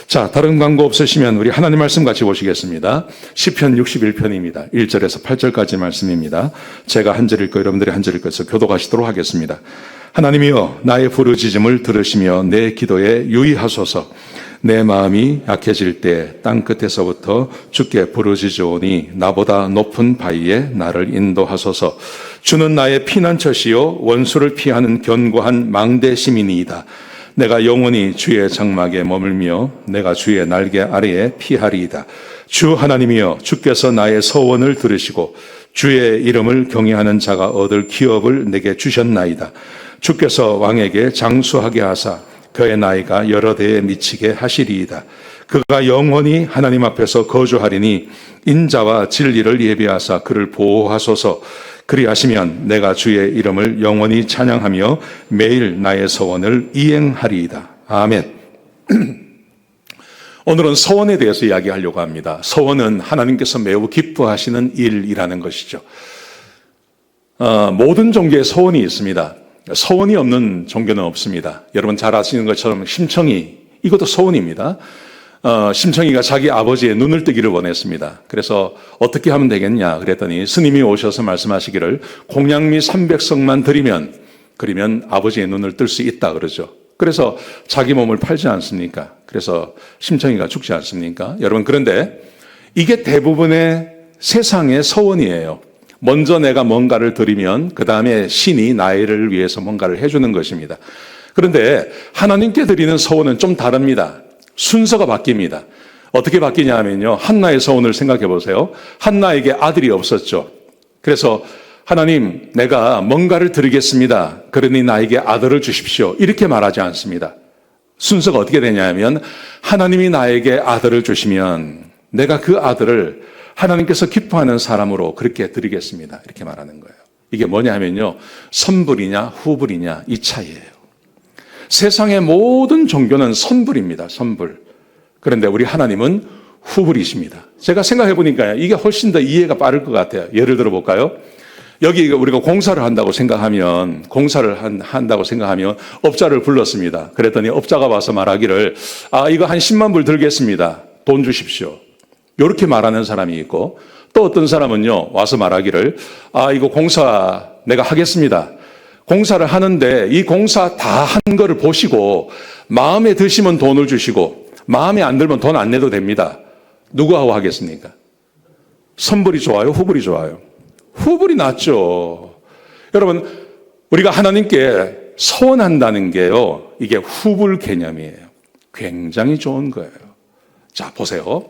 자, 다른 광고 없으시면 우리 하나님 말씀 같이 보시겠습니다. 시편 61편입니다. 1절에서 8절까지 말씀입니다. 제가 한 절 읽고 여러분들이 한 절 읽어서 교독하시도록 하겠습니다. 하나님이여, 나의 부르짖음을 들으시며 내 기도에 유의하소서. 내 마음이 약해질 때 땅끝에서부터 주께 부르짖으오니 나보다 높은 바위에 나를 인도하소서. 주는 나의 피난처시요 원수를 피하는 견고한 망대 시민이이다. 내가 영원히 주의 장막에 머물며 내가 주의 날개 아래에 피하리이다. 주 하나님이여, 주께서 나의 서원을 들으시고 주의 이름을 경외하는 자가 얻을 기업을 내게 주셨나이다. 주께서 왕에게 장수하게 하사 그의 나이가 여러 대에 미치게 하시리이다. 그가 영원히 하나님 앞에서 거주하리니 인자와 진리를 예비하사 그를 보호하소서. 그리하시면 내가 주의 이름을 영원히 찬양하며 매일 나의 서원을 이행하리이다. 아멘. 오늘은 서원에 대해서 이야기하려고 합니다. 서원은 하나님께서 매우 기뻐하시는 일이라는 것이죠. 모든 종교에 서원이 있습니다. 서원이 없는 종교는 없습니다. 여러분 잘 아시는 것처럼 심청이, 이것도 서원입니다. 심청이가 자기 아버지의 눈을 뜨기를 원했습니다. 그래서 어떻게 하면 되겠냐 그랬더니 스님이 오셔서 말씀하시기를 공양미 300석만 그리면 아버지의 눈을 뜰 수 있다 그러죠. 그래서 자기 몸을 팔지 않습니까? 그래서 심청이가 죽지 않습니까? 여러분, 그런데 이게 대부분의 세상의 서원이에요. 먼저 내가 뭔가를 드리면 그 다음에 신이 나를 위해서 뭔가를 해주는 것입니다. 그런데 하나님께 드리는 서원은 좀 다릅니다. 순서가 바뀝니다. 어떻게 바뀌냐 하면요, 한나의 서원을 생각해 보세요. 한나에게 아들이 없었죠. 그래서 하나님, 내가 뭔가를 드리겠습니다. 그러니 나에게 아들을 주십시오. 이렇게 말하지 않습니다. 순서가 어떻게 되냐면 하나님이 나에게 아들을 주시면 내가 그 아들을 하나님께서 기뻐하는 사람으로 그렇게 드리겠습니다. 이렇게 말하는 거예요. 이게 뭐냐 하면요, 선불이냐 후불이냐 이 차이예요. 세상의 모든 종교는 선불입니다. 선불. 그런데 우리 하나님은 후불이십니다. 제가 생각해 보니까 이게 훨씬 더 이해가 빠를 것 같아요. 예를 들어 볼까요? 여기 우리가 공사를 한다고 생각하면 업자를 불렀습니다. 그랬더니 업자가 와서 말하기를 이거 한 10만 불 들겠습니다. 돈 주십시오. 이렇게 말하는 사람이 있고, 또 어떤 사람은요 와서 말하기를 이거 공사 내가 하겠습니다. 공사를 하는데 이 공사 다 한 거를 보시고 마음에 드시면 돈을 주시고 마음에 안 들면 돈 안 내도 됩니다. 누구하고 하겠습니까? 선불이 좋아요? 후불이 좋아요? 후불이 낫죠. 여러분, 우리가 하나님께 서원한다는 게요, 이게 후불 개념이에요. 굉장히 좋은 거예요. 자, 보세요.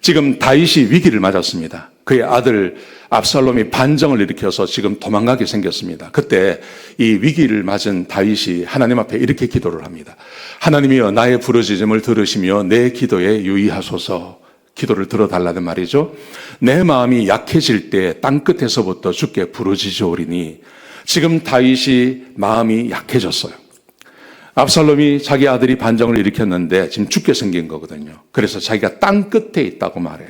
지금 다윗이 위기를 맞았습니다. 그의 아들 압살롬이 반정을 일으켜서 지금 도망가게 생겼습니다. 그때 이 위기를 맞은 다윗이 하나님 앞에 이렇게 기도를 합니다. 하나님이여, 나의 부르짖음을 들으시며 내 기도에 유의하소서. 기도를 들어달라는 말이죠. 내 마음이 약해질 때 땅끝에서부터 주께 부르짖으오리니, 지금 다윗이 마음이 약해졌어요. 압살롬이 자기 아들이 반정을 일으켰는데 지금 죽게 생긴 거거든요. 그래서 자기가 땅끝에 있다고 말해요.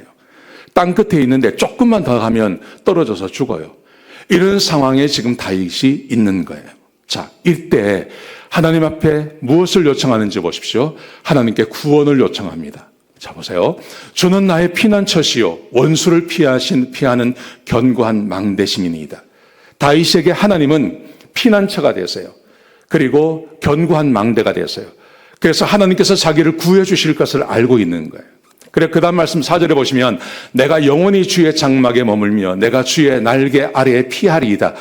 땅끝에 있는데 조금만 더 가면 떨어져서 죽어요. 이런 상황에 지금 다윗이 있는 거예요. 자, 이때 하나님 앞에 무엇을 요청하는지 보십시오. 하나님께 구원을 요청합니다. 자, 보세요. 주는 나의 피난처시요 원수를 피하는 견고한 망대심이니이다. 다윗에게 하나님은 피난처가 되세요. 그리고 견고한 망대가 되었어요. 그래서 하나님께서 자기를 구해 주실 것을 알고 있는 거예요. 그래, 그 다음 말씀 4절에 보시면 내가 영원히 주의 장막에 머물며 내가 주의 날개 아래에 피하리이다.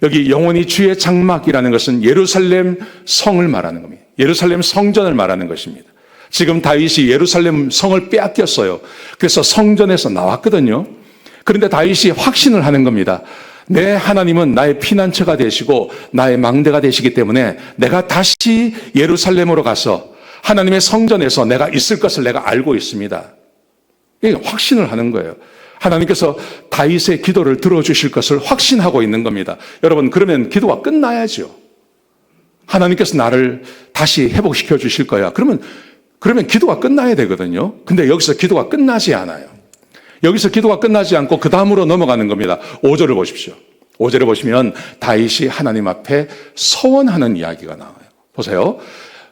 여기 영원히 주의 장막이라는 것은 예루살렘 성을 말하는 겁니다. 예루살렘 성전을 말하는 것입니다. 지금 다윗이 예루살렘 성을 빼앗겼어요. 그래서 성전에서 나왔거든요. 그런데 다윗이 확신을 하는 겁니다. 내 하나님은 나의 피난처가 되시고 나의 망대가 되시기 때문에 내가 다시 예루살렘으로 가서 하나님의 성전에서 내가 있을 것을 내가 알고 있습니다. 이게 확신을 하는 거예요. 하나님께서 다윗의 기도를 들어주실 것을 확신하고 있는 겁니다. 여러분, 그러면 기도가 끝나야죠. 하나님께서 나를 다시 회복시켜 주실 거야. 그러면 기도가 끝나야 되거든요. 근데 여기서 기도가 끝나지 않아요. 여기서 기도가 끝나지 않고 그 다음으로 넘어가는 겁니다. 5절을 보십시오. 5절에 보시면 다윗이 하나님 앞에 서원하는 이야기가 나와요. 보세요.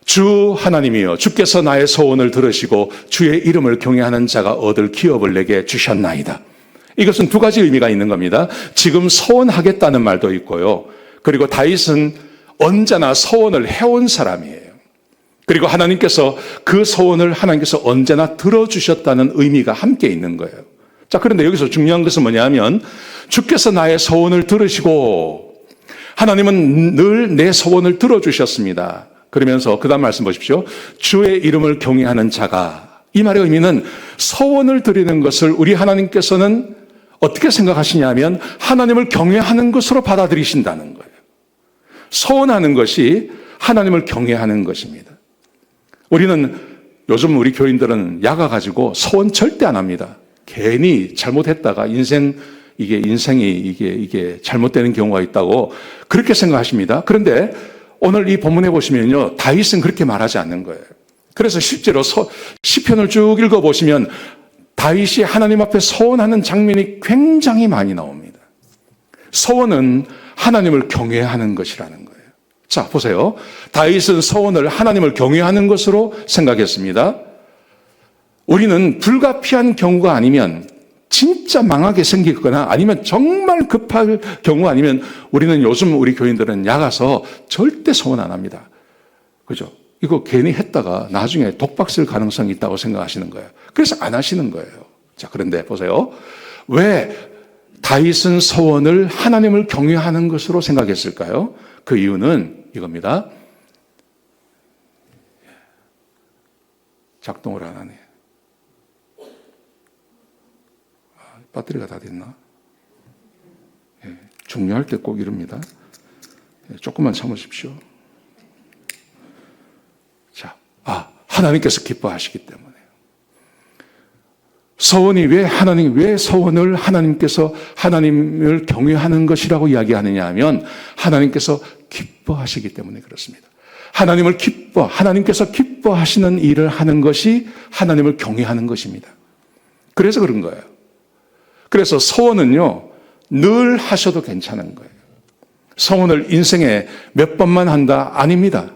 주 하나님이여 주께서 나의 소원을 들으시고 주의 이름을 경외하는 자가 얻을 기업을 내게 주셨나이다. 이것은 두 가지 의미가 있는 겁니다. 지금 소원하겠다는 말도 있고요. 그리고 다윗은 언제나 소원을 해온 사람이에요. 그리고 하나님께서 그 소원을 하나님께서 언제나 들어주셨다는 의미가 함께 있는 거예요. 자, 그런데 여기서 중요한 것은 뭐냐면 주께서 나의 소원을 들으시고 하나님은 늘 내 소원을 들어주셨습니다. 그러면서 그 다음 말씀 보십시오. 주의 이름을 경외하는 자가, 이 말의 의미는 소원을 드리는 것을 우리 하나님께서는 어떻게 생각하시냐면 하나님을 경외하는 것으로 받아들이신다는 거예요. 소원하는 것이 하나님을 경외하는 것입니다. 우리는 요즘 우리 교인들은 야가 가지고 소원 절대 안 합니다. 괜히 잘못했다가 인생이 잘못되는 경우가 있다고 그렇게 생각하십니다. 그런데 오늘 이 본문에 보시면요, 다윗은 그렇게 말하지 않는 거예요. 그래서 실제로 시편을 쭉 읽어보시면 다윗이 하나님 앞에 소원하는 장면이 굉장히 많이 나옵니다. 소원은 하나님을 경외하는 것이라는 거예요. 자, 보세요. 다윗은 소원을 하나님을 경외하는 것으로 생각했습니다. 우리는 불가피한 경우가 아니면, 진짜 망하게 생기거나 아니면 정말 급할 경우 아니면 우리는 요즘 우리 교인들은 야가서 절대 소원 안 합니다. 그죠? 이거 괜히 했다가 나중에 독박 쓸 가능성이 있다고 생각하시는 거예요. 그래서 안 하시는 거예요. 자, 그런데 보세요. 왜 다윗은 소원을 하나님을 경외하는 것으로 생각했을까요? 그 이유는 이겁니다. 작동을 안 하네. 배터리가 다 됐나? 예, 중요할 때 꼭 이럽니다. 예, 조금만 참으십시오. 자, 하나님께서 기뻐하시기 때문에. 소원이 왜 소원을 하나님께서 하나님을 경외하는 것이라고 이야기하느냐 하면 하나님께서 기뻐하시기 때문에 그렇습니다. 하나님께서 기뻐하시는 일을 하는 것이 하나님을 경외하는 것입니다. 그래서 그런 거예요. 그래서 소원은요, 늘 하셔도 괜찮은 거예요. 소원을 인생에 몇 번만 한다? 아닙니다.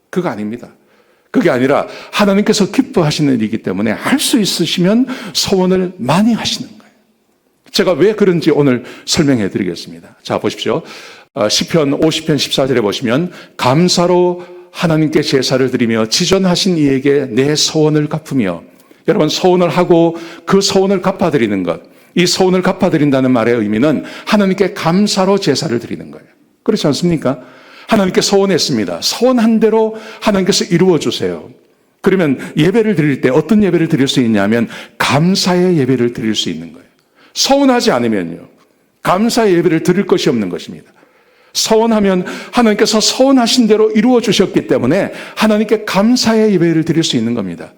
그거 아닙니다. 그게 아니라 하나님께서 기뻐하시는 일이기 때문에 할 수 있으시면 소원을 많이 하시는 거예요. 제가 왜 그런지 오늘 설명해 드리겠습니다. 자, 보십시오. 시편 50편 14절에 보시면 감사로 하나님께 제사를 드리며 지전하신 이에게 내 소원을 갚으며, 여러분 소원을 하고 그 소원을 갚아드리는 것, 이 소원을 갚아드린다는 말의 의미는 하나님께 감사로 제사를 드리는 거예요. 그렇지 않습니까? 하나님께 소원했습니다. 소원한 대로 하나님께서 이루어 주세요. 그러면 예배를 드릴 때 어떤 예배를 드릴 수 있냐면 감사의 예배를 드릴 수 있는 거예요. 소원하지 않으면요, 감사의 예배를 드릴 것이 없는 것입니다. 소원하면 하나님께서 소원하신 대로 이루어 주셨기 때문에 하나님께 감사의 예배를 드릴 수 있는 겁니다.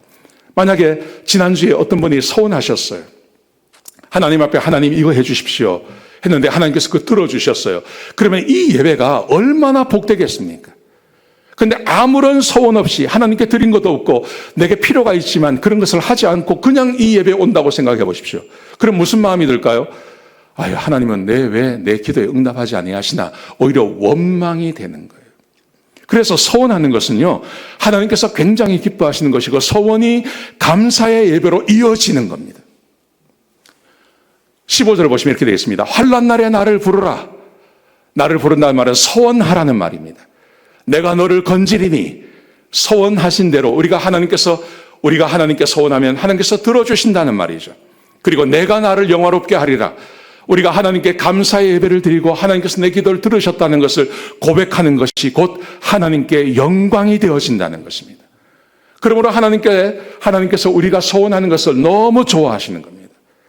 만약에 지난주에 어떤 분이 소원하셨어요. 하나님 앞에 하나님 이거 해 주십시오 했는데 하나님께서 그거 들어주셨어요. 그러면 이 예배가 얼마나 복되겠습니까? 그런데 아무런 소원 없이 하나님께 드린 것도 없고 내게 필요가 있지만 그런 것을 하지 않고 그냥 이 예배에 온다고 생각해 보십시오. 그럼 무슨 마음이 들까요? 아유, 하나님은 왜 내 기도에 응답하지 아니하시나, 오히려 원망이 되는 거예요. 그래서 소원하는 것은요, 하나님께서 굉장히 기뻐하시는 것이고 소원이 감사의 예배로 이어지는 겁니다. 15절을 보시면 이렇게 되어 있습니다. 환난 날에 나를 부르라. 나를 부른다는 말은 소원하라는 말입니다. 내가 너를 건지리니, 소원하신 대로 우리가 하나님께 소원하면 하나님께서 들어주신다는 말이죠. 그리고 내가 나를 영화롭게 하리라. 우리가 하나님께 감사의 예배를 드리고 하나님께서 내 기도를 들으셨다는 것을 고백하는 것이 곧 하나님께 영광이 되어진다는 것입니다. 그러므로 하나님께서 우리가 소원하는 것을 너무 좋아하시는 겁니다.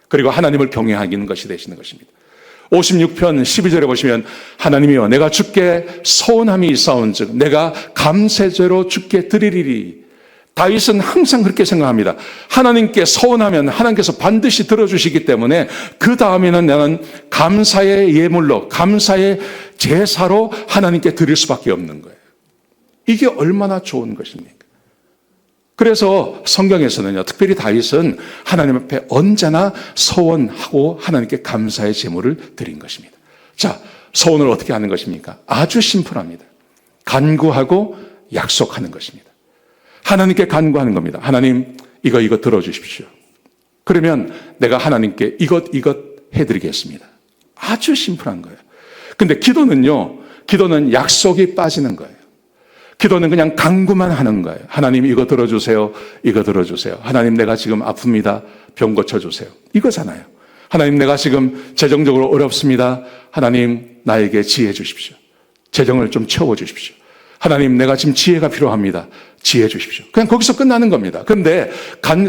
그리고 하나님을 경외하는 것이 되시는 것입니다. 56편 12절에 보시면 하나님이여 내가 주께 소원함이 있사온즉 내가 감사제로 주께 드리리리. 다윗은 항상 그렇게 생각합니다. 하나님께 소원하면 하나님께서 반드시 들어주시기 때문에 그 다음에는 나는 감사의 예물로, 감사의 제사로 하나님께 드릴 수밖에 없는 거예요. 이게 얼마나 좋은 것입니까? 그래서 성경에서는요, 특별히 다윗은 하나님 앞에 언제나 소원하고 하나님께 감사의 제물을 드린 것입니다. 자, 소원을 어떻게 하는 것입니까? 아주 심플합니다. 간구하고 약속하는 것입니다. 하나님께 간구하는 겁니다. 하나님, 이거 들어주십시오. 그러면 내가 하나님께 이것 해드리겠습니다. 아주 심플한 거예요. 근데 기도는 약속이 빠지는 거예요. 기도는 그냥 간구만 하는 거예요. 하나님, 이거 들어주세요. 이거 들어주세요. 하나님, 내가 지금 아픕니다. 병 고쳐주세요. 이거잖아요. 하나님, 내가 지금 재정적으로 어렵습니다. 하나님, 나에게 지혜 주십시오. 재정을 좀 채워주십시오. 하나님, 내가 지금 지혜가 필요합니다. 지혜 주십시오. 그냥 거기서 끝나는 겁니다. 그런데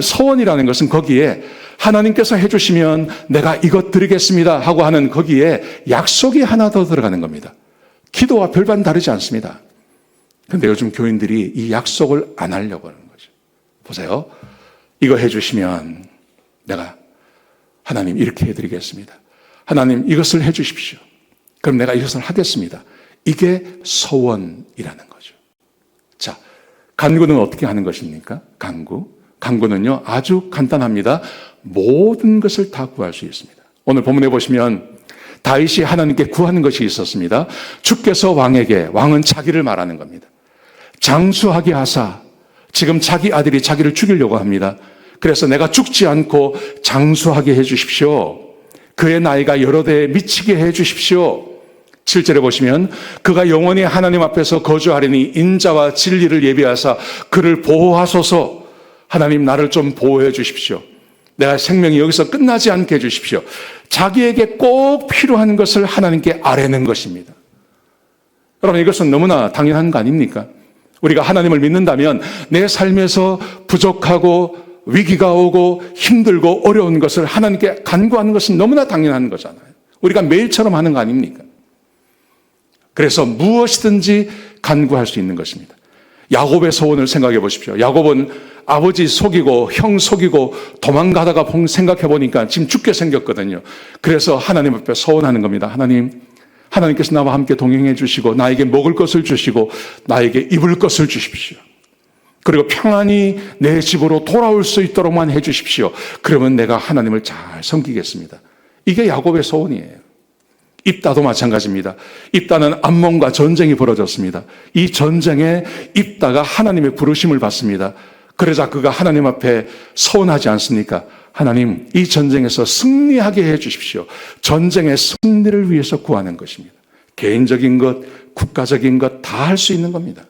서원이라는 것은 거기에 하나님께서 해주시면 내가 이것 드리겠습니다 하고 하는 거기에 약속이 하나 더 들어가는 겁니다. 기도와 별반 다르지 않습니다. 그런데 요즘 교인들이 이 약속을 안 하려고 하는 거죠. 보세요. 이거 해주시면 내가 하나님 이렇게 해드리겠습니다. 하나님 이것을 해주십시오. 그럼 내가 이것을 하겠습니다. 이게 소원이라는 거죠. 자, 간구는 어떻게 하는 것입니까? 간구는요 아주 간단합니다. 모든 것을 다 구할 수 있습니다. 오늘 본문에 보시면 다윗이 하나님께 구하는 것이 있었습니다. 주께서 왕은 자기를 말하는 겁니다. 장수하게 하사, 지금 자기 아들이 자기를 죽이려고 합니다. 그래서 내가 죽지 않고 장수하게 해 주십시오. 그의 나이가 여러 대에 미치게 해 주십시오. 7절에 보시면 그가 영원히 하나님 앞에서 거주하리니 인자와 진리를 예비하사 그를 보호하소서. 하나님, 나를 좀 보호해 주십시오. 내가 생명이 여기서 끝나지 않게 해 주십시오. 자기에게 꼭 필요한 것을 하나님께 아뢰는 것입니다. 여러분, 이것은 너무나 당연한 거 아닙니까? 우리가 하나님을 믿는다면 내 삶에서 부족하고 위기가 오고 힘들고 어려운 것을 하나님께 간구하는 것은 너무나 당연한 거잖아요. 우리가 매일처럼 하는 거 아닙니까? 그래서 무엇이든지 간구할 수 있는 것입니다. 야곱의 소원을 생각해 보십시오. 야곱은 아버지 속이고 형 속이고 도망가다가 생각해 보니까 지금 죽게 생겼거든요. 그래서 하나님 앞에 소원하는 겁니다. 하나님께서 나와 함께 동행해 주시고 나에게 먹을 것을 주시고 나에게 입을 것을 주십시오. 그리고 평안히 내 집으로 돌아올 수 있도록만 해 주십시오. 그러면 내가 하나님을 잘 섬기겠습니다. 이게 야곱의 소원이에요. 입다도 마찬가지입니다. 입다는 암몬과 전쟁이 벌어졌습니다. 이 전쟁에 입다가 하나님의 부르심을 받습니다. 그러자 그가 하나님 앞에 소원하지 않습니까? 하나님, 이 전쟁에서 승리하게 해 주십시오. 전쟁의 승리를 위해서 구하는 것입니다. 개인적인 것, 국가적인 것 다 할 수 있는 겁니다.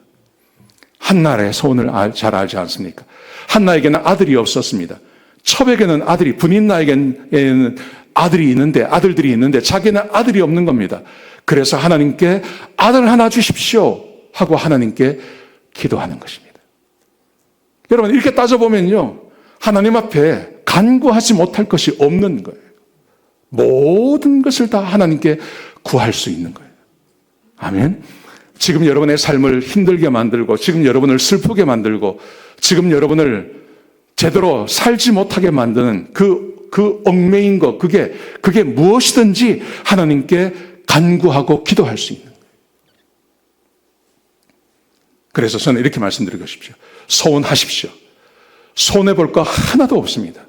한나의 소원을 잘 알지 않습니까? 한나에게는 아들이 없었습니다. 첩에게는 분인나에게는 아들들이 있는데 자기는 아들이 없는 겁니다. 그래서 하나님께 아들 하나 주십시오 하고 하나님께 기도하는 것입니다. 여러분, 이렇게 따져보면요, 하나님 앞에 간구하지 못할 것이 없는 거예요. 모든 것을 다 하나님께 구할 수 있는 거예요. 아멘. 지금 여러분의 삶을 힘들게 만들고, 지금 여러분을 슬프게 만들고, 지금 여러분을 제대로 살지 못하게 만드는 그 얽매인 것, 그게 무엇이든지 하나님께 간구하고 기도할 수 있는 거예요. 그래서 저는 이렇게 말씀드리고 싶죠. 소원하십시오. 손해볼 거 하나도 없습니다.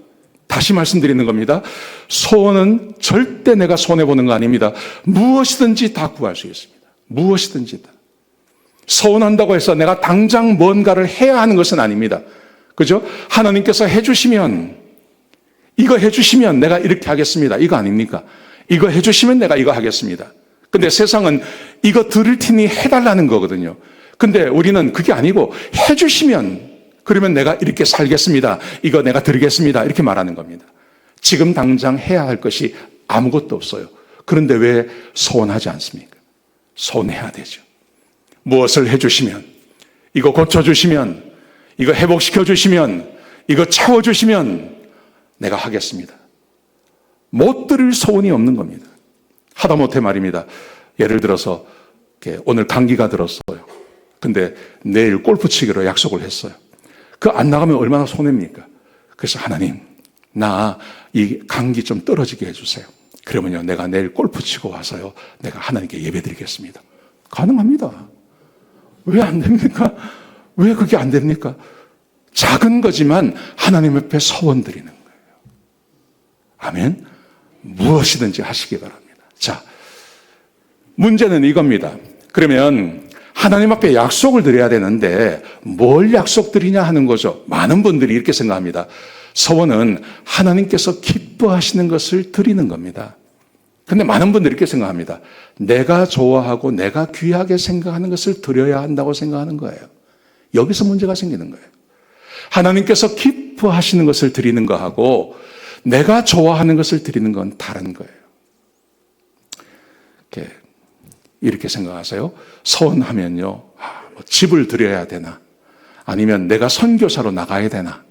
다시 말씀드리는 겁니다. 소원은 절대 내가 손해보는 거 아닙니다. 무엇이든지 다 구할 수 있습니다. 무엇이든지 다. 소원한다고 해서 내가 당장 뭔가를 해야 하는 것은 아닙니다. 그죠? 하나님께서 이거 해주시면 내가 이렇게 하겠습니다. 이거 아닙니까? 이거 해주시면 내가 이거 하겠습니다. 근데 세상은 이거 들을 테니 해달라는 거거든요. 근데 우리는 그게 아니고 해주시면 그러면 내가 이렇게 살겠습니다. 이거 내가 드리겠습니다. 이렇게 말하는 겁니다. 지금 당장 해야 할 것이 아무것도 없어요. 그런데 왜 소원하지 않습니까? 소원해야 되죠. 무엇을 해주시면, 이거 고쳐주시면, 이거 회복시켜주시면, 이거 채워주시면 내가 하겠습니다. 못 들을 소원이 없는 겁니다. 하다못해 말입니다. 예를 들어서 오늘 감기가 들었어요. 근데 내일 골프 치기로 약속을 했어요. 그거 안 나가면 얼마나 손해입니까? 그래서 하나님, 나 이 감기 좀 떨어지게 해주세요. 그러면요, 내가 내일 골프 치고 와서요, 내가 하나님께 예배드리겠습니다. 가능합니다. 왜 안 됩니까? 왜 그게 안 됩니까? 작은 거지만 하나님 앞에 소원 드리는 거예요. 아멘. 무엇이든지 하시기 바랍니다. 자, 문제는 이겁니다. 그러면 하나님 앞에 약속을 드려야 되는데 뭘 약속드리냐 하는 거죠. 많은 분들이 이렇게 생각합니다. 서원은 하나님께서 기뻐하시는 것을 드리는 겁니다. 근데 많은 분들이 이렇게 생각합니다. 내가 좋아하고 내가 귀하게 생각하는 것을 드려야 한다고 생각하는 거예요. 여기서 문제가 생기는 거예요. 하나님께서 기뻐하시는 것을 드리는 거하고 내가 좋아하는 것을 드리는 건 다른 거예요. 이렇게 생각하세요. 서원하면요, 뭐 집을 드려야 되나? 아니면 내가 선교사로 나가야 되나?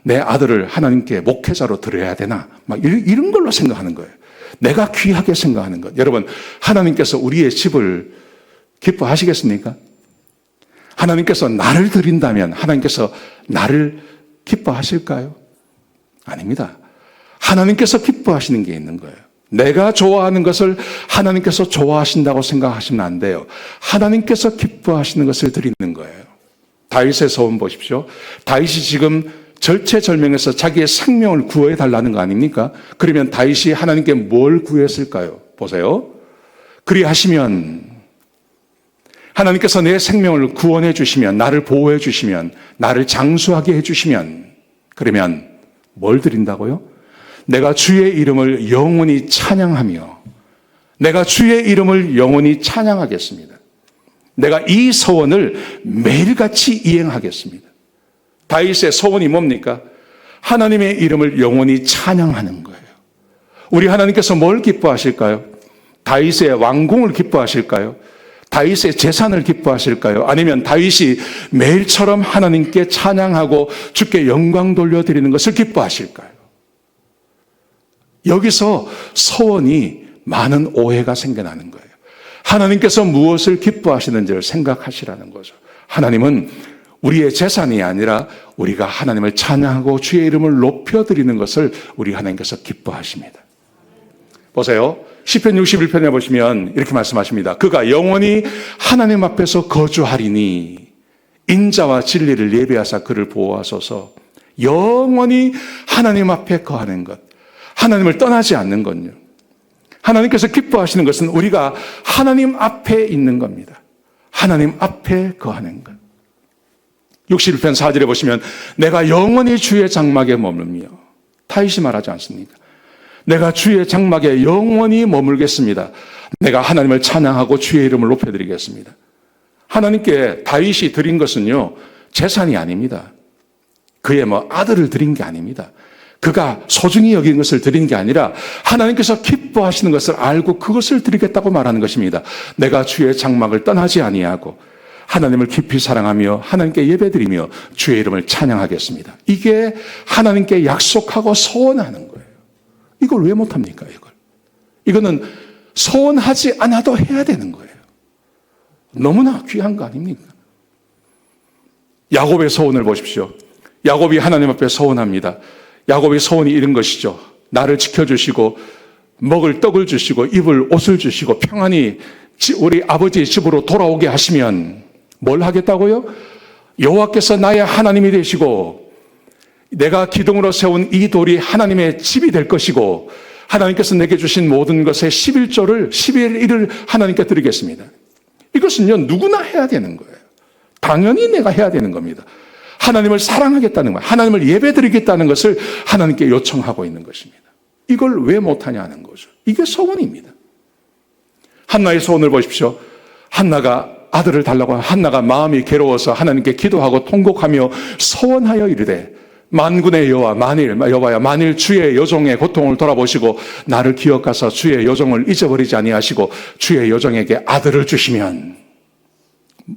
내 아들을 하나님께 목회자로 드려야 되나? 막 이런 걸로 생각하는 거예요. 내가 귀하게 생각하는 것. 여러분, 하나님께서 우리의 집을 기뻐하시겠습니까? 하나님께서 나를 드린다면 하나님께서 나를 기뻐하실까요? 아닙니다. 하나님께서 기뻐하시는 게 있는 거예요. 내가 좋아하는 것을 하나님께서 좋아하신다고 생각하시면 안 돼요. 하나님께서 기뻐하시는 것을 드리는 거예요. 다윗의 서원 보십시오. 다윗이 지금 절체절명해서 자기의 생명을 구해 달라는 거 아닙니까? 그러면 다윗이 하나님께 뭘 구했을까요? 보세요. 그리하시면 하나님께서 내 생명을 구원해 주시면, 나를 보호해 주시면, 나를 장수하게 해 주시면, 그러면 뭘 드린다고요? 내가 주의 이름을 영원히 찬양하며 내가 주의 이름을 영원히 찬양하겠습니다. 내가 이 서원을 매일같이 이행하겠습니다. 다윗의 서원이 뭡니까? 하나님의 이름을 영원히 찬양하는 거예요. 우리 하나님께서 뭘 기뻐하실까요? 다윗의 왕궁을 기뻐하실까요? 다윗의 재산을 기뻐하실까요? 아니면 다윗이 매일처럼 하나님께 찬양하고 주께 영광 돌려드리는 것을 기뻐하실까요? 여기서 서원이 많은 오해가 생겨나는 거예요. 하나님께서 무엇을 기뻐하시는지를 생각하시라는 거죠. 하나님은 우리의 재산이 아니라 우리가 하나님을 찬양하고 주의 이름을 높여드리는 것을 우리 하나님께서 기뻐하십니다. 보세요. 시편 61편에 보시면 이렇게 말씀하십니다. 그가 영원히 하나님 앞에서 거주하리니 인자와 진리를 예비하사 그를 보호하소서. 영원히 하나님 앞에 거하는 것. 하나님을 떠나지 않는 건요. 하나님께서 기뻐하시는 것은 우리가 하나님 앞에 있는 겁니다. 하나님 앞에 거하는 것. 61편 4절에 보시면 내가 영원히 주의 장막에 머물며 다윗이 말하지 않습니까? 내가 주의 장막에 영원히 머물겠습니다. 내가 하나님을 찬양하고 주의 이름을 높여드리겠습니다. 하나님께 다윗이 드린 것은요, 재산이 아닙니다. 그의 아들을 드린 게 아닙니다. 그가 소중히 여긴 것을 드린 게 아니라 하나님께서 기뻐하시는 것을 알고 그것을 드리겠다고 말하는 것입니다. 내가 주의 장막을 떠나지 아니하고 하나님을 깊이 사랑하며 하나님께 예배드리며 주의 이름을 찬양하겠습니다. 이게 하나님께 약속하고 소원하는 거예요. 이걸 왜 못합니까? 이거는 소원하지 않아도 해야 되는 거예요. 너무나 귀한 거 아닙니까? 야곱의 소원을 보십시오. 야곱이 하나님 앞에 소원합니다. 야곱의 소원이 이런 것이죠. 나를 지켜주시고 먹을 떡을 주시고 입을 옷을 주시고 평안히 우리 아버지의 집으로 돌아오게 하시면 뭘 하겠다고요? 여호와께서 나의 하나님이 되시고 내가 기둥으로 세운 이 돌이 하나님의 집이 될 것이고 하나님께서 내게 주신 모든 것의 11조를 11일을 하나님께 드리겠습니다. 이것은요, 누구나 해야 되는 거예요. 당연히 내가 해야 되는 겁니다. 하나님을 사랑하겠다는 거예요. 하나님을 예배드리겠다는 것을 하나님께 요청하고 있는 것입니다. 이걸 왜 못하냐는 거죠. 이게 소원입니다. 한나의 소원을 보십시오. 한나가 아들을 달라고 한나가 마음이 괴로워서 하나님께 기도하고 통곡하며 소원하여 이르되 만군의 여호와 만일 주의 여종의 고통을 돌아보시고 나를 기억하사 주의 여종을 잊어버리지 아니하시고 주의 여종에게 아들을 주시면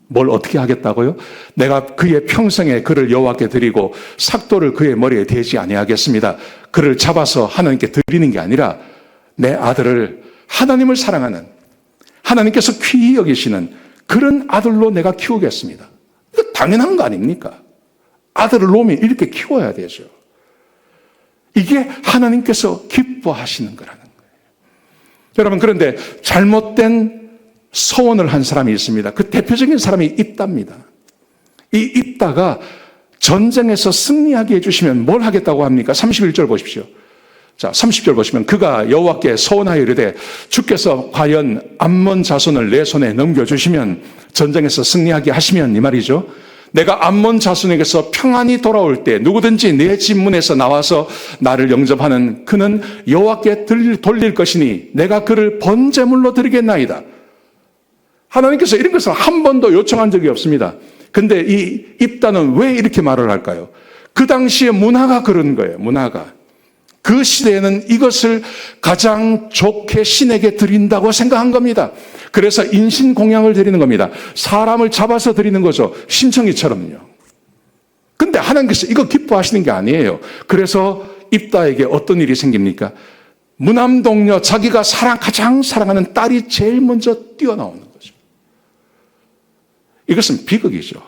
뭘 어떻게 하겠다고요? 내가 그의 평생에 그를 여호와께 드리고 삭도를 그의 머리에 대지 아니하겠습니다. 그를 잡아서 하나님께 드리는 게 아니라 내 아들을 하나님을 사랑하는 하나님께서 귀히 여기시는 그런 아들로 내가 키우겠습니다. 이거 당연한 거 아닙니까? 아들을 놓으면 이렇게 키워야 되죠. 이게 하나님께서 기뻐하시는 거라는 거예요. 여러분, 그런데 잘못된 소원을 한 사람이 있습니다. 그 대표적인 사람이 입다입니다. 이 입다가 전쟁에서 승리하게 해주시면 뭘 하겠다고 합니까? 31절 보십시오. 자, 30절 보시면 그가 여호와께 서원하여 이르되 주께서 과연 암몬 자손을 내 손에 넘겨주시면 전쟁에서 승리하게 하시면, 이 말이죠. 내가 암몬 자손에게서 평안히 돌아올 때 누구든지 내 집 문에서 나와서 나를 영접하는 그는 여호와께 돌릴 것이니 내가 그를 번제물로 드리겠나이다. 하나님께서 이런 것을 한 번도 요청한 적이 없습니다. 근데 이 입다는 왜 이렇게 말을 할까요? 그 당시의 문화가 그런 거예요. 문화가. 그 시대에는 이것을 가장 좋게 신에게 드린다고 생각한 겁니다. 그래서 인신공양을 드리는 겁니다. 사람을 잡아서 드리는 거죠. 심청이처럼요. 근데 하나님께서 이거 기뻐하시는 게 아니에요. 그래서 입다에게 어떤 일이 생깁니까? 무남동녀, 자기가 가장 사랑하는 딸이 제일 먼저 뛰어나오는 거죠. 이것은 비극이죠.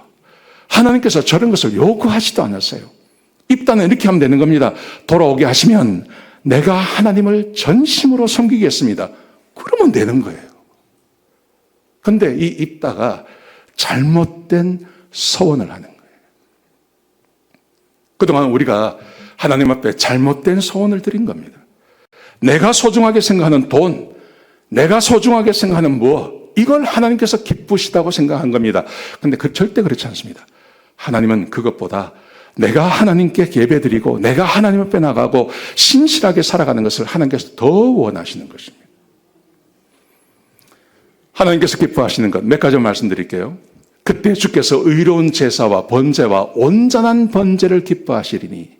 하나님께서 저런 것을 요구하지도 않았어요. 입다는 이렇게 하면 되는 겁니다. 돌아오게 하시면 내가 하나님을 전심으로 섬기겠습니다. 그러면 되는 거예요. 그런데 이 입다가 잘못된 서원을 하는 거예요. 그동안 우리가 하나님 앞에 잘못된 서원을 드린 겁니다. 내가 소중하게 생각하는 돈, 내가 소중하게 생각하는 무엇, 이걸 하나님께서 기쁘시다고 생각한 겁니다. 그런데 절대 그렇지 않습니다. 하나님은 그것보다 내가 하나님께 예배드리고 내가 하나님 앞에 나가고 신실하게 살아가는 것을 하나님께서 더 원하시는 것입니다. 하나님께서 기뻐하시는 것 몇 가지 말씀드릴게요. 그때 주께서 의로운 제사와 번제와 온전한 번제를 기뻐하시리니,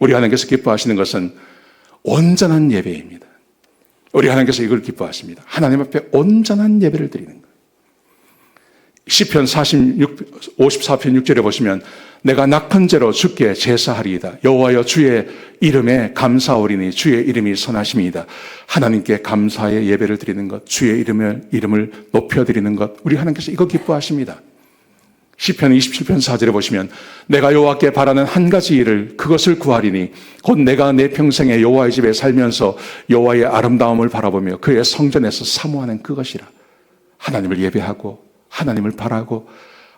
우리 하나님께서 기뻐하시는 것은 온전한 예배입니다. 우리 하나님께서 이걸 기뻐하십니다. 하나님 앞에 온전한 예배를 드리는 거예요. 시편 54편 6절에 보시면 내가 낙헌제로 주께 제사하리이다. 여호와여 주의 이름에 감사하오리니 주의 이름이 선하심이다. 하나님께 감사의 예배를 드리는 것, 주의 이름을 높여드리는 것, 우리 하나님께서 이거 기뻐하십니다. 시편 27편 4절에 보시면 내가 여호와께 바라는 한 가지 일을 그것을 구하리니 곧 내가 내 평생에 여호와의 집에 살면서 여호와의 아름다움을 바라보며 그의 성전에서 사모하는 그것이라. 하나님을 예배하고 하나님을 바라고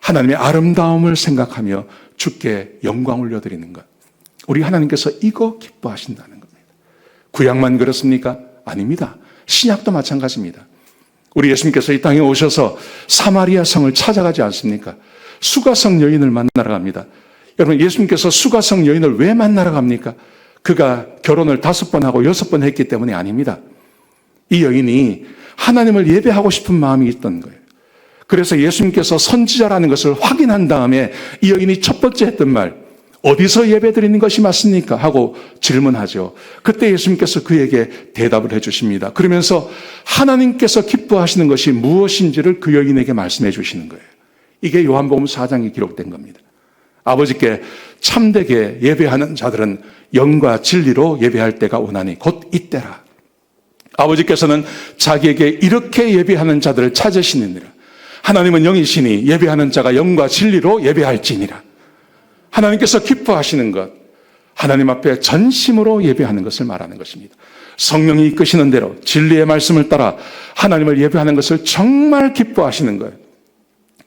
하나님의 아름다움을 생각하며 주께 영광을 올려드리는 것, 우리 하나님께서 이거 기뻐하신다는 겁니다. 구약만 그렇습니까? 아닙니다. 신약도 마찬가지입니다. 우리 예수님께서 이 땅에 오셔서 사마리아 성을 찾아가지 않습니까? 수가성 여인을 만나러 갑니다. 여러분, 예수님께서 수가성 여인을 왜 만나러 갑니까? 그가 결혼을 5번 하고 6번 했기 때문이 아닙니다. 이 여인이 하나님을 예배하고 싶은 마음이 있던 거예요. 그래서 예수님께서 선지자라는 것을 확인한 다음에 이 여인이 첫 번째 했던 말, 어디서 예배드리는 것이 맞습니까? 하고 질문하죠. 그때 예수님께서 그에게 대답을 해주십니다. 그러면서 하나님께서 기뻐하시는 것이 무엇인지를 그 여인에게 말씀해 주시는 거예요. 이게 요한복음 4장에 기록된 겁니다. 아버지께 참되게 예배하는 자들은 영과 진리로 예배할 때가 오나니 곧 이때라. 아버지께서는 자기에게 이렇게 예배하는 자들을 찾으시느니라. 하나님은 영이시니 예배하는 자가 영과 진리로 예배할지니라. 하나님께서 기뻐하시는 것, 하나님 앞에 전심으로 예배하는 것을 말하는 것입니다. 성령이 이끄시는 대로 진리의 말씀을 따라 하나님을 예배하는 것을 정말 기뻐하시는 거예요.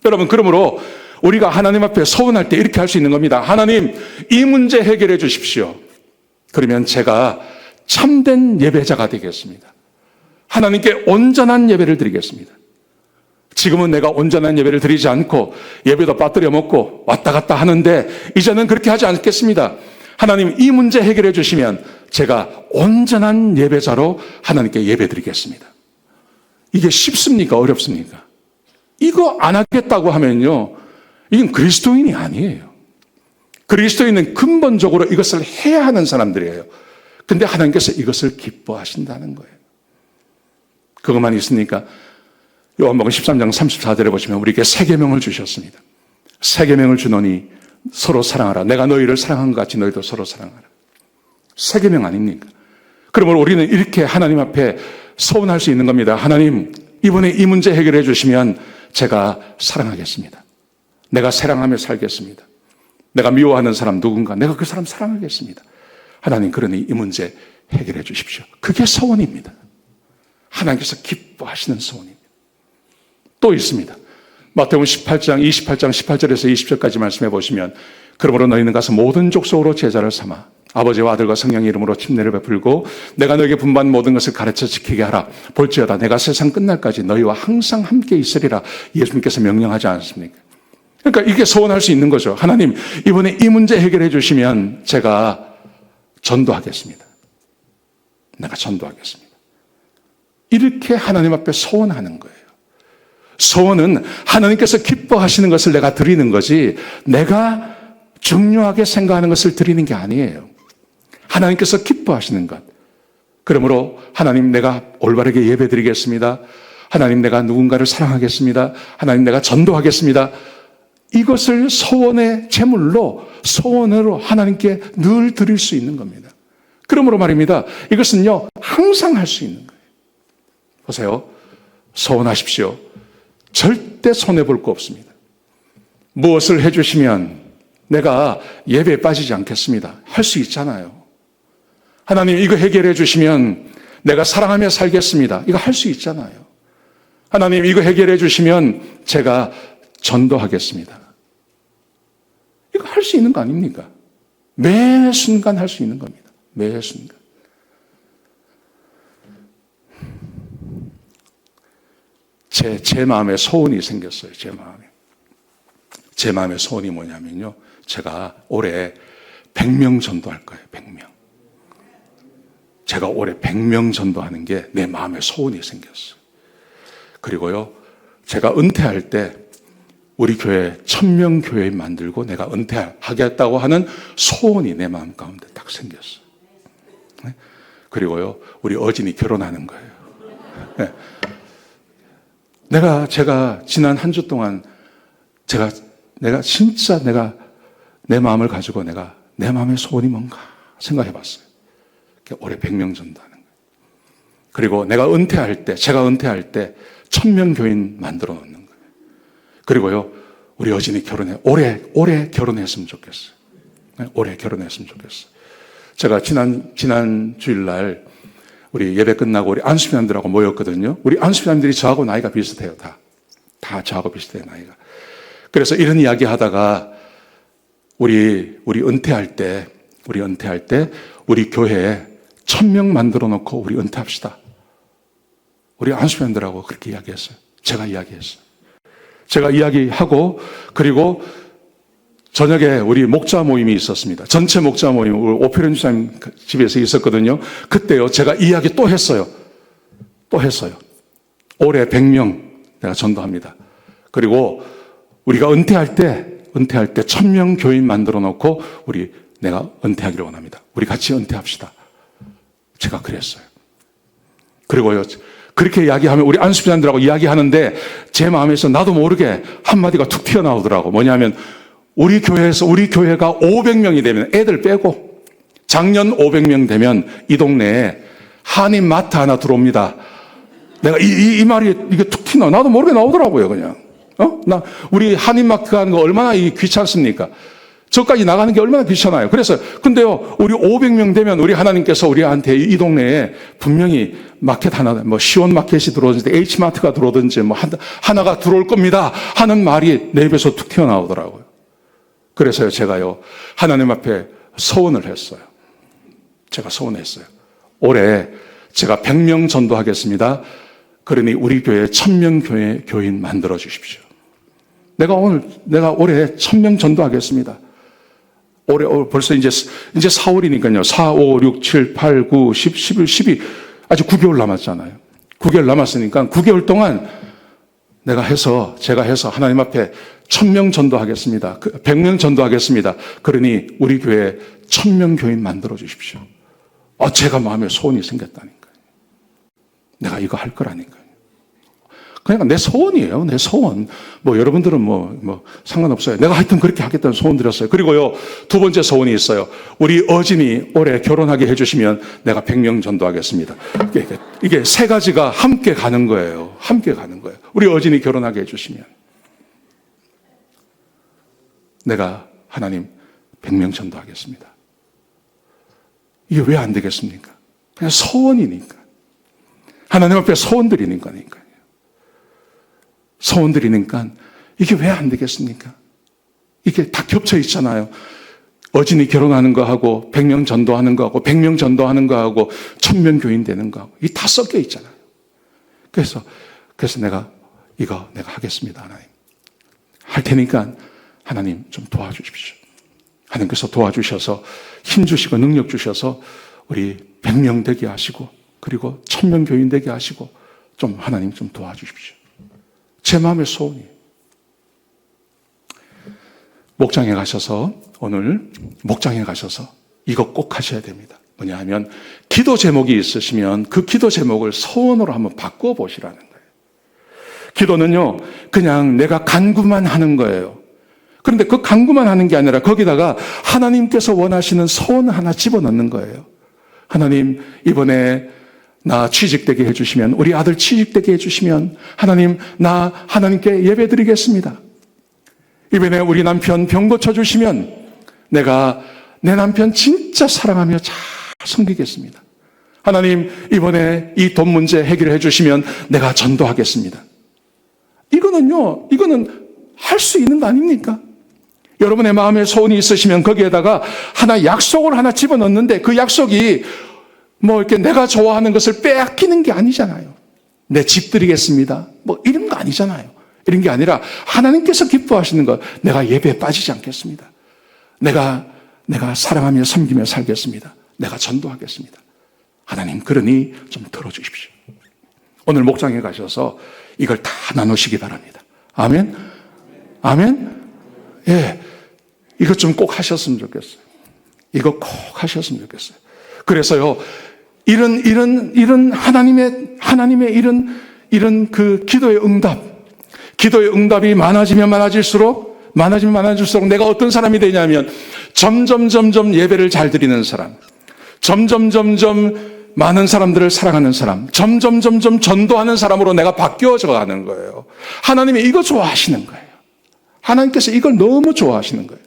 여러분, 그러므로 우리가 하나님 앞에 서원할 때 이렇게 할 수 있는 겁니다. 하나님, 이 문제 해결해 주십시오. 그러면 제가 참된 예배자가 되겠습니다. 하나님께 온전한 예배를 드리겠습니다. 지금은 내가 온전한 예배를 드리지 않고 예배도 빠뜨려 먹고 왔다 갔다 하는데 이제는 그렇게 하지 않겠습니다. 하나님, 이 문제 해결해 주시면 제가 온전한 예배자로 하나님께 예배 드리겠습니다. 이게 쉽습니까? 어렵습니까? 이거 안 하겠다고 하면요, 이건 그리스도인이 아니에요. 그리스도인은 근본적으로 이것을 해야 하는 사람들이에요. 근데 하나님께서 이것을 기뻐하신다는 거예요. 그것만 있습니까? 요한복음 13장 34절에 보시면 우리에게 새 계명을 주셨습니다. 새 계명을 주노니 서로 사랑하라. 내가 너희를 사랑한 것 같이 너희도 서로 사랑하라. 새 계명 아닙니까? 그러므로 우리는 이렇게 하나님 앞에 서원할 수 있는 겁니다. 하나님, 이번에 이 문제 해결해 주시면 제가 사랑하겠습니다. 내가 사랑하며 살겠습니다. 내가 미워하는 사람 누군가, 내가 그 사람 사랑하겠습니다. 하나님, 그러니 이 문제 해결해 주십시오. 그게 서원입니다. 하나님께서 기뻐하시는 서원입니다. 또 있습니다. 마태복음 18장 18절에서 20절까지 말씀해 보시면 그러므로 너희는 가서 모든 족속으로 제자를 삼아 아버지와 아들과 성령의 이름으로 침례를 베풀고 내가 너에게 분부한 모든 것을 가르쳐 지키게 하라. 볼지어다 내가 세상 끝날까지 너희와 항상 함께 있으리라. 예수님께서 명령하지 않습니까? 그러니까 이게 소원할 수 있는 거죠. 하나님, 이번에 이 문제 해결해 주시면 제가 전도하겠습니다. 내가 전도하겠습니다. 이렇게 하나님 앞에 소원하는 거예요. 소원은 하나님께서 기뻐하시는 것을 내가 드리는 거지 내가 중요하게 생각하는 것을 드리는 게 아니에요. 하나님께서 기뻐하시는 것. 그러므로 하나님 내가 올바르게 예배드리겠습니다. 하나님 내가 누군가를 사랑하겠습니다. 하나님 내가 전도하겠습니다. 이것을 소원의 제물로 소원으로 하나님께 늘 드릴 수 있는 겁니다. 그러므로 말입니다. 이것은요 항상 할 수 있는 거예요. 보세요. 소원하십시오. 절대 손해볼 거 없습니다. 무엇을 해주시면 내가 예배에 빠지지 않겠습니다. 할 수 있잖아요. 하나님 이거 해결해 주시면 내가 사랑하며 살겠습니다. 이거 할 수 있잖아요. 하나님 이거 해결해 주시면 제가 전도하겠습니다. 이거 할 수 있는 거 아닙니까? 매 순간 할 수 있는 겁니다. 매 순간. 제 마음에 소원이 생겼어요. 제 마음에 소원이 뭐냐면요. 제가 올해 100명 전도할 거예요. 100명. 제가 올해 100명 전도하는 게 내 마음에 소원이 생겼어요. 그리고요. 제가 은퇴할 때 우리 교회 1000명 교회 만들고 내가 은퇴하겠다고 하는 소원이 내 마음 가운데 딱 생겼어요. 그리고요. 우리 어진이 결혼하는 거예요. 제가 지난 한 주 동안 내가 진짜 내 마음을 가지고 내 마음의 소원이 뭔가 생각해 봤어요. 올해 100명 전도하는 거예요. 그리고 제가 은퇴할 때 1000명 교인 만들어 놓는 거예요. 그리고요, 우리 어진이 올해 결혼했으면 좋겠어요. 올해 결혼했으면 좋겠어요. 제가 지난 주일날 우리 예배 끝나고 우리 안수비남들하고 모였거든요. 우리 안수비남들이 저하고 나이가 비슷해요. 다 저하고 비슷해요, 나이가. 그래서 이런 이야기 하다가 우리 은퇴할 때 우리 교회에 1000명 만들어 놓고 우리 은퇴합시다. 우리 안수비남들하고 그렇게 이야기했어요. 제가 이야기하고 그리고 저녁에 우리 목자 모임이 있었습니다. 전체 목자 모임, 우리 오필현 주사님 집에서 있었거든요. 그때요, 제가 이야기 또 했어요. 올해 100명 내가 전도합니다. 그리고 우리가 은퇴할 때 1000명 교인 만들어 놓고 내가 은퇴하기를 원합니다. 우리 같이 은퇴합시다. 제가 그랬어요. 그리고요, 그렇게 이야기하면 우리 안수비단들하고 이야기하는데 제 마음에서 나도 모르게 한마디가 툭 튀어나오더라고. 뭐냐면 우리 교회가 500명이 되면 애들 빼고 작년 500명 되면 이 동네에 한인 마트 하나 들어옵니다. 내가 이 말이 이게 툭 튀나 나도 모르게 나오더라고요, 그냥. 우리 한인 마트 가는 거 얼마나 귀찮습니까? 저까지 나가는 게 얼마나 귀찮아요. 근데요, 우리 500명 되면 우리 하나님께서 우리한테 이 동네에 분명히 마켓 하나, 시원 마켓이 들어오든지 H마트가 들어오든지 하나가 들어올 겁니다 하는 말이 내 입에서 툭 튀어나오더라고요. 그래서요, 제가요, 하나님 앞에 소원을 했어요. 제가 소원했어요. 올해 제가 100명 전도하겠습니다. 그러니 우리 교회에 1000명 교인 만들어 주십시오. 내가 올해 1000명 전도하겠습니다. 올해 벌써 이제 4월이니까요. 4, 5, 6, 7, 8, 9, 10, 11, 12 아직 9개월 남았잖아요. 9개월 남았으니까 9개월 동안 제가 해서 하나님 앞에 1000명 전도하겠습니다. 100명 전도하겠습니다. 그러니 우리 교회에 1000명 교인 만들어 주십시오. 제가 마음에 소원이 생겼다니까요. 내가 이거 할 거라니까요. 그러니까 내 소원이에요. 내 소원. 여러분들은 상관없어요. 내가 하여튼 그렇게 하겠다는 소원 드렸어요. 그리고요, 두 번째 소원이 있어요. 우리 어진이 올해 결혼하게 해주시면 내가 100명 전도하겠습니다. 이게 세 가지가 함께 가는 거예요. 우리 어진이 결혼하게 해주시면 내가 하나님 100명 전도하겠습니다. 이게 왜 안 되겠습니까? 그냥 소원이니까. 하나님 앞에 소원 드리니까요. 소원 드리니까 이게 왜 안 되겠습니까? 이게 다 겹쳐 있잖아요. 어진이 결혼하는 거하고 100명 전도하는 거하고 100명 전도하는 거하고 1000명 교인 되는 거하고 이게 다 섞여 있잖아요. 그래서 내가 하겠습니다. 하나님. 할 테니까 하나님 좀 도와주십시오. 하나님께서 도와주셔서 힘 주시고 능력 주셔서 우리 100명 되게 하시고 그리고 1000명 교인 되게 하시고 좀 하나님 좀 도와주십시오. 제 마음의 소원이에요. 목장에 가셔서 오늘 목장에 가셔서 이거 꼭 하셔야 됩니다. 뭐냐 하면 기도 제목이 있으시면 그 기도 제목을 소원으로 한번 바꿔 보시라는 거예요. 기도는요 그냥 내가 간구만 하는 거예요. 그런데 그 간구만 하는 게 아니라 거기다가 하나님께서 원하시는 소원 하나 집어넣는 거예요. 하나님 이번에 나 취직되게 해주시면 우리 아들 취직되게 해주시면 하나님 나 하나님께 예배드리겠습니다. 이번에 우리 남편 병 고쳐주시면 내가 내 남편 진짜 사랑하며 잘 섬기겠습니다. 하나님 이번에 이 돈 문제 해결해 주시면 내가 전도하겠습니다. 이거는 할 수 있는 거 아닙니까? 여러분의 마음에 소원이 있으시면 거기에다가 하나 약속을 하나 집어넣는데 그 약속이 뭐 이렇게 내가 좋아하는 것을 빼앗기는 게 아니잖아요. 내 집 드리겠습니다. 뭐 이런 거 아니잖아요. 이런 게 아니라 하나님께서 기뻐하시는 것. 내가 예배에 빠지지 않겠습니다. 내가 사랑하며 섬기며 살겠습니다. 내가 전도하겠습니다. 하나님 그러니 좀 들어주십시오. 오늘 목장에 가셔서 이걸 다 나누시기 바랍니다. 아멘? 아멘? 예. 이것 좀 꼭 하셨으면 좋겠어요. 이거 꼭 하셨으면 좋겠어요. 그래서요, 이런 하나님의 이런 그 기도의 응답이 많아지면 많아질수록 내가 어떤 사람이 되냐면 점점 예배를 잘 드리는 사람, 점점 많은 사람들을 사랑하는 사람, 점점 전도하는 사람으로 내가 바뀌어져 가는 거예요. 하나님이 이거 좋아하시는 거예요. 하나님께서 이걸 너무 좋아하시는 거예요.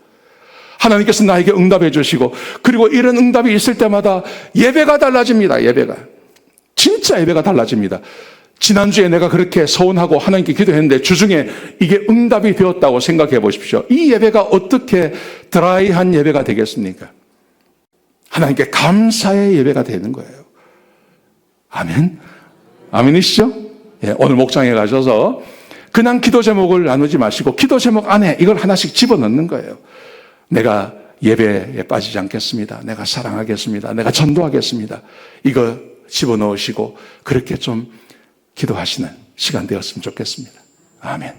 하나님께서 나에게 응답해 주시고 그리고 이런 응답이 있을 때마다 예배가 달라집니다. 예배가. 진짜 예배가 달라집니다. 지난주에 내가 그렇게 서운하고 하나님께 기도했는데 주중에 이게 응답이 되었다고 생각해 보십시오. 이 예배가 어떻게 드라이한 예배가 되겠습니까? 하나님께 감사의 예배가 되는 거예요. 아멘? 아멘이시죠? 예, 오늘 목장에 가셔서 그냥 기도 제목을 나누지 마시고 기도 제목 안에 이걸 하나씩 집어넣는 거예요. 내가 예배에 빠지지 않겠습니다. 내가 사랑하겠습니다. 내가 전도하겠습니다. 이거 집어넣으시고 그렇게 좀 기도하시는 시간 되었으면 좋겠습니다. 아멘.